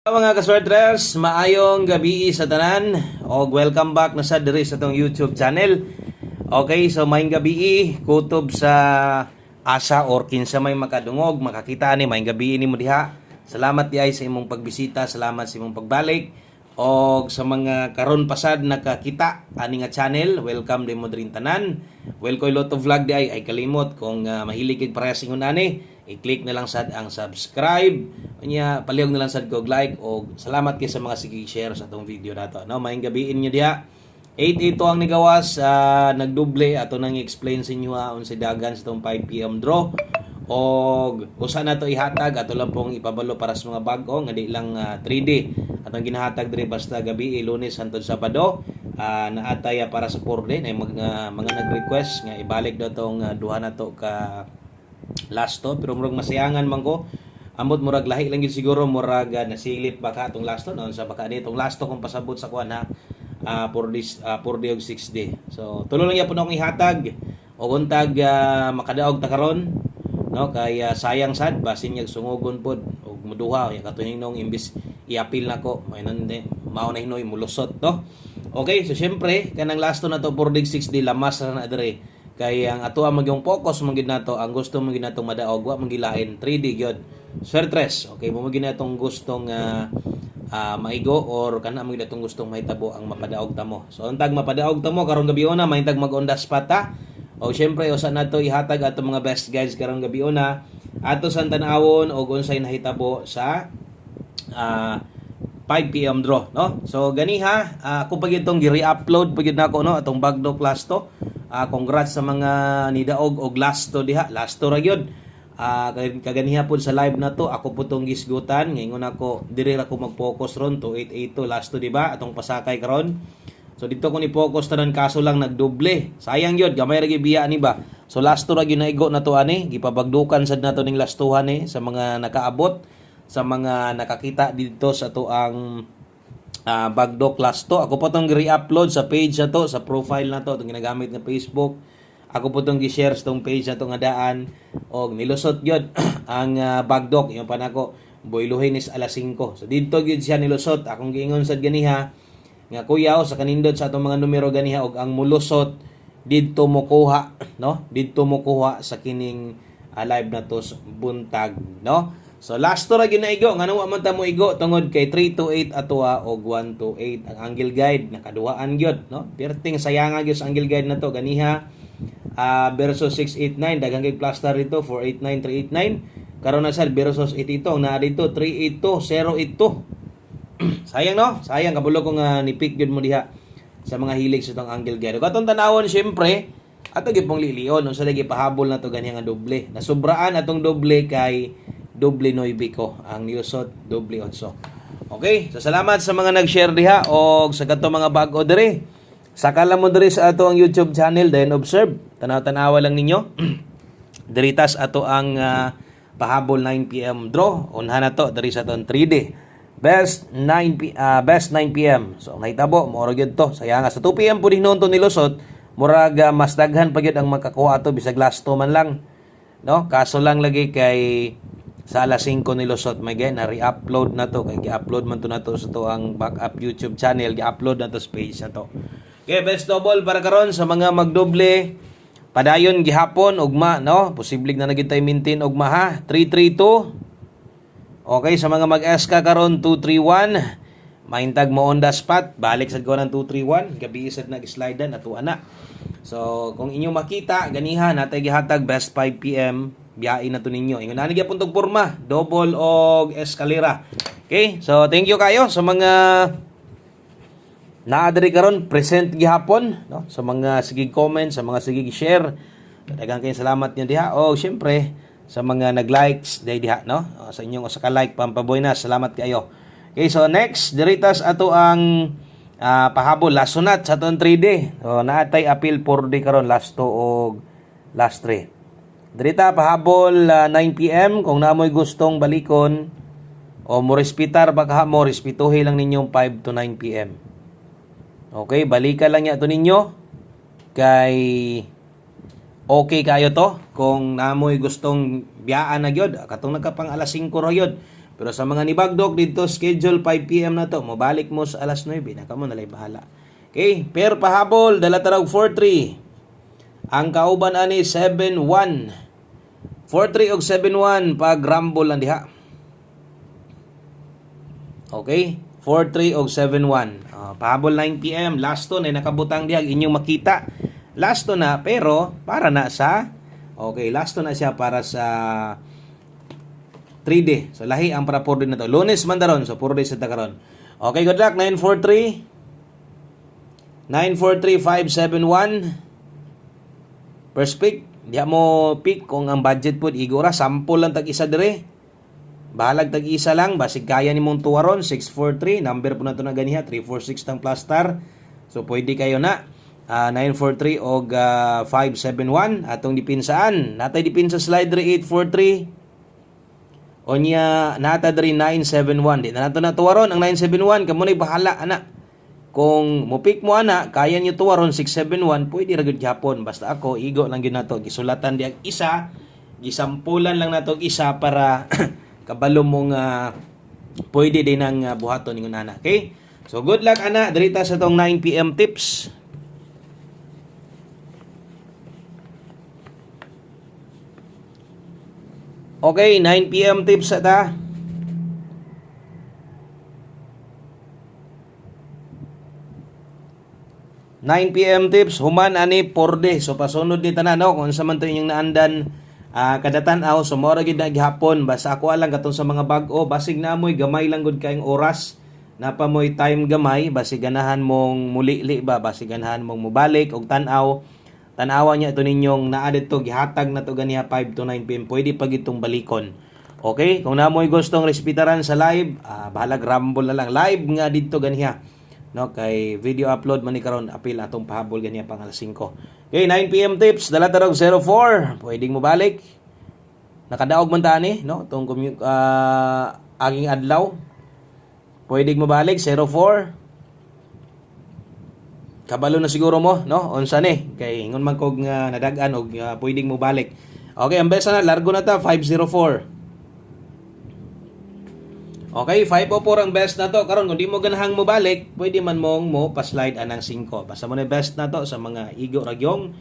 Mga kaswertres, maayong gabi sa tanan o welcome back na sa diri sa tong YouTube channel. Okay, so maayong gabi kutob sa asa or kinsa may makadungog, makakita ni maayong gabi ni mo diha. Salamat di ay sa imong pagbisita, salamat sa imong pagbalik o sa mga karon pasad nakakita ani nga channel. Welcome din mo diri tanan. Welcome Lotto Vlog di ay kalimot kung mahilig kay parehas ingon ani. I-click na lang sad ang subscribe. Unya palihog na lang sad kog like o salamat kay sa mga sige share sa atong video nato. No, maayong gabiin niyo diha. 8 ito ang nigawas nagdoble ato nang i-explain sa inyo unsa dagan sa tong 5 PM draw. Og usa na to ihatag ato lang pong ipabalo para sa mga bag-o nga di lang 3D. Atong ginahatag diri basta gabi Lunes hangtod Sabado. Naatay para sa 4D na mga nag-request nga ibalik daw tong duha na to ka last to, pero murag masayangan man ko amot murag lahi lang gid siguro murag nasilip baka atong last to noon sa baka nitong last to kung pasabot sa kuan ha for this 4D og 6D. So tulo lang yapon akong ihatag og untag makadaog ta karon no kay sayang sad basin yag sungugon pod og muduha ya katuhing nung imbis iapil nako may nande mao na hinoy mulusot to. Okay, so syempre kanang last to na to 4D 6D lamas na dire. Kay ang ato ang magyong focus man gid nato ang gusto man gid natong madaog wa man gilain 3D gyud swertres. Okay mo gid natong gustong maigo or kana man gid natong gustong mahitabo ang mapadaog ta mo. So untag mapadaog ta mo karong gabi una mahintag mag-on the spot ta. O syempre usa nato ihatag ato mga best guys karong gabi una ato sa tan-awon og unsay nahitabo sa 5 PM draw no. So ganiha ako pag itong gi-re-upload pagid nako no atong Bagdo class to. Congrats sa mga nidaog og last to diha. Last to ra gyud. Kaganiha pod sa live na to ako po tong gisgutan ngayon ako diri ra ko mag-focus ron to 882 last to di ba atong pasakay karon. So dito ko ni focus tanan kaso lang nagdoble. Sayang gyud gamay ra gyud biya ni ba. So last to ra gyud naigo na to ani gipabagdukan sad nato ning last tuhan sa mga nakaabot sa mga nakakita dito sa to ang Bagdo class to. Ako po itong re-upload sa page na to, sa profile na to, itong ginagamit na Facebook. Ako po itong gi-share sa itong page na to nga daan. O nilusot yun ang Bagdo. Yung pa na ko, boyluhin is alas 5. So dito yun siya nilusot. Akong giingon sa ganiha, nga kuya sa kanindot sa itong mga numero ganiha, og ang mulusot, dito mo kuha, no? Dito mo kuha sa kining live na to buntag, no? So last to ra ginaigo ngano wa man ta mo igo tungod kay 328 atoa og 128 ang angle guide nakaduhaan gyud no perting sayanga gyud sa angle guide nato ganiha versus 689 daghang kay plaster dito 489389 karon na sad versus 82 na dito 382 sayang no sayang kabulo ko nga ni-pick gyud mo diha sa mga hilig sa tong angle guide katong tanawon syempre ato gyud pong lilion unsa lagi pahabol na to ganiha nga doble nasubraan atong doble kay doble 9 ko ang newsot doble 8. Okay, so salamat sa mga nag-share diha o sa kato mga bag-o diri. Sakala mo diri sa ato ang YouTube channel then observe. Tanaw-tanawa lang ninyo. Diritas ato ang pahabol 9 PM draw. Unha na to diri sa ton 3D. Best 9 PM. So nahitabo mo ra gyud to. Sayang sa 2 PM pud hinon to nilusot. Murag mas daghan pa gyud ang makakuha ato bisag last to man lang. No, kaso lang lagi kay sa alas 5 nilusot may na re-upload na to kay gi-upload man to na to sa to ang backup YouTube channel gi-upload na to sa page na to. Okay, best double para karon sa mga magdoble padayon gihapon ugma no posible na naging tayo maintain ugma ha 332. Okay, sa mga mag-SK karon 231 mahintag mo on the spot balik sad ko ng 231 gabi sad nag-slide na ato ana. So kung inyo makita ganiha natay gihatag best 5 PM biyain na to ninyo. Ingon na gyapon tog porma, double og eskalera. Okay? So thank you kayo sa mga naadiri karon present gihapon, no? Sa mga sige comment, sa mga sige share. Daghang kay salamat niyo diha. O syempre sa mga nag-likes diha, no? Sa inyong usa ka like pampaboy na. Salamat kayo. Okay, so next diritas ato ang pahabol last sunat sa ton 3D. So naatay appeal 4D karon last 2 og last 3. Dirita pahabol 9 PM kung namoy gustong balikon o mo respitar baka mo respituhi lang ninyong 5 to 9 PM. Okay, balikan lang yato ninyo kay okay kayo to kung namoy gustong biyaan na gyud katong nagkapang alas 5 ra gyud Pero sa mga nibagdok dito schedule 5 PM na to, mobalik mo sa alas 9 na kamo nalay bahala. Okay, per pahabol dala tarog 4-3. Ang kauban ani 7-1. 4-3 og 7-1 pag rumble lang diha. Okay, 4-3 og 7-1. Pahabol 9 PM, last to na nakabutang diha inyong makita. Last to na pero para na sa last to na siya para sa 3D. So lahi ang para 4D na to. Lunes man daron, so 4D sa takaron. Okay, good luck. 943 571 first pick. Diha mo pick kung ang budget po igora sample lang tag isa dire. Bahalag tag isa lang basig kaya nimong tuwaron 643 number po na to na ganiha 346 tang plus star. So pwede kayo na 943 og 571 atong dipinsaan. Natay dipinsa slider 843. Onya nata diri 971. Di na nato na tuwaron ang 971 kamo nay bahala ana. Kung mo pick mo ana kaya niyo tuwaron 671 pwede ra gyud gyapon basta ako igo lang gyud nato gisulatan diag isa gisampulan lang nato isa para kabalo mong pwede din ang buhaton ningon ana. Okay? So good luck ana dirita sa tong 9 PM tips. Okay, 9 PM tips ata. PM tips human ani porde. So pasunod ni tanan no kung sa man to inyong naandan kada tan-aw so mao ra gyud gihapon basta ako alang katong sa mga bag-o basig na amoy gamay lang gud kaayong oras napamoy time gamay basig ganahan mong muli-li ba basig ganahan mong mobalik og tan-aw tanawa niya ito ninyong naa dito gihatag na to ganiha 5 to 9 PM pwede pa gitong balikon. Okay, kung namoy gustong respetaran sa live bahalag rumble na lang live nga dito ganiha no kay video upload man ni karon apil atong pahabol ganiya pang alas 5. Okay, 9 PM tips dala tarog 04 pwedeng mo balik nakadaog man ta ni no tong aging adlaw pwedeng mo balik 04 kabalo na siguro mo no unsa ni kay ingon man kog nga nadagan og pwedeng mo balik. Okay, ang best na largo na ta 504. Okay, 504 ang best na to. Karon kung di mo ganahang mo balik, pwede man mong mo pa-slide anang 5. Basta mo na best na to sa mga igo ragyong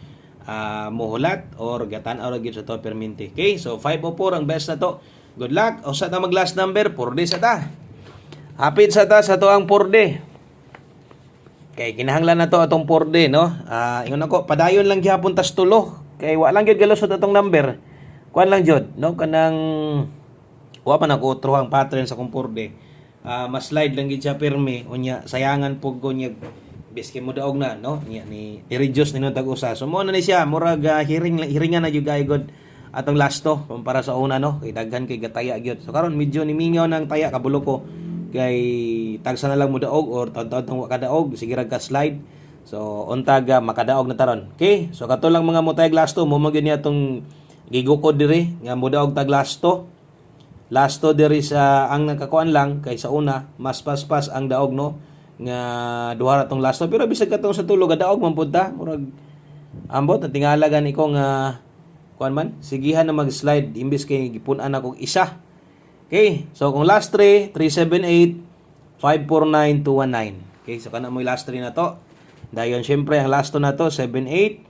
muhulat or gatan-aw ra gyud sa to perminti. Okay, so 504 ang best na to. Good luck. O sa ta mag last number 4D sa ta. Hapit sa ta sa to ang 4D. Kay kinahanglan na to atong 4D no. Ingon ako padayon lang gyapon tas tulo. Kay wa lang gyud galusot atong number. Kuan lang jud no kanang wa pa nag-utro ang pattern sa kumpurde. Mas slide lang gid siya permi unya sayangan pug ko niya biske mo daog na no niya ni reduce ni tag usa. So mo na ni siya murag hiringan na jud god atong lasto para sa una no kay daghan kay gataya gyud. So karon medyo nimingaw nang taya kabulo ko kay tagsa na lang mo daog or taon-taon tong wa kadaog sige ra ka slide. So untag makadaog na taron. Okay? So kato lang mga mutay lasto mo gyud niya tong gigukod diri nga mo daog tag lasto. Lasto diri sa ang nakakuan lang kay sa una mas paspas ang daog no nga duha ra tong lasto pero bisag katong sa tulo daog man pud ta murag ambot na tingala gani ko nga kuan man sigihan na mag-slide imbis kay gipun-an ako isa. Okay, so kung last 3 378 549 219. Okay, so kana mo last 3 na to. Dayon syempre ang last 2 na to 78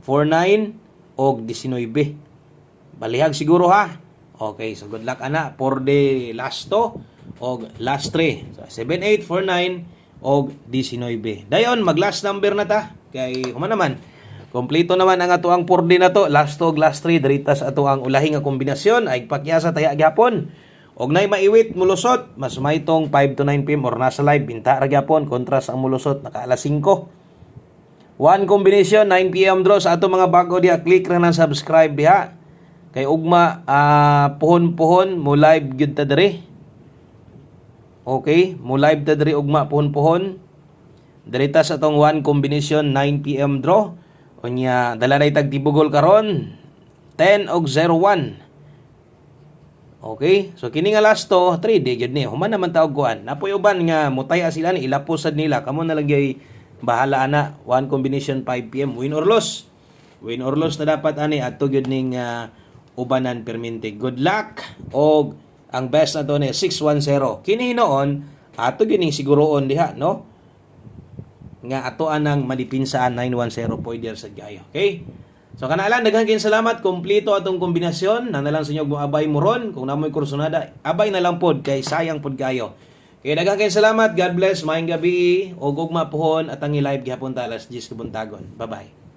49 og 19. Balihag siguro ha. Okay, so good luck ana for the last 2 og last 3. So 7849 og 19. Dayon mag last number na ta kay human naman. Kompleto naman ang ato ang 4D na to. Last 2 og last 3 diritas ato ang ulahi nga kombinasyon ay pakyasa taya gyapon. Og nay maiwit mulusot mas may tong 5 to 9 PM or nasa live binta ra gyapon kontras ang mulusot naka alas 5. One combination 9 PM draw sa ato mga bago diha click ra nang subscribe diha. Kay ugma puhon-puhon mo live gyud ta diri. Okay, mo live ta diri ugma puhon-puhon. Dirita sa tong one combination 9 PM draw. Unya dala na tag tibugol karon 10 og 01. Okay, so kini nga last to 3D gyud ni. Human naman taog kuan. Napoy uban nga mutaya sila ni ilapos sad nila. Kamo na lang gyud bahala ana one combination 5 PM win or loss. Win or loss na dapat ani adto gyud ning ubanan perminti. Good luck og Ang best na to ni 610. Kini noon ato gining siguroon diha, no? Nga ato anang madipinsaan 910 pwede sa gayo. Okay? So kanalang daghang kin salamat, kompleto atong kombinasyon. Nanalang sa inyo mo abay mo ron kung namoy kursunada, abay na lang pod kay sayang pod kayo. Kaya daghang kin salamat. God bless. Maayong gabi og ugma pohon at ang live gihapon ta alas 10 kabuntagon. Bye-bye.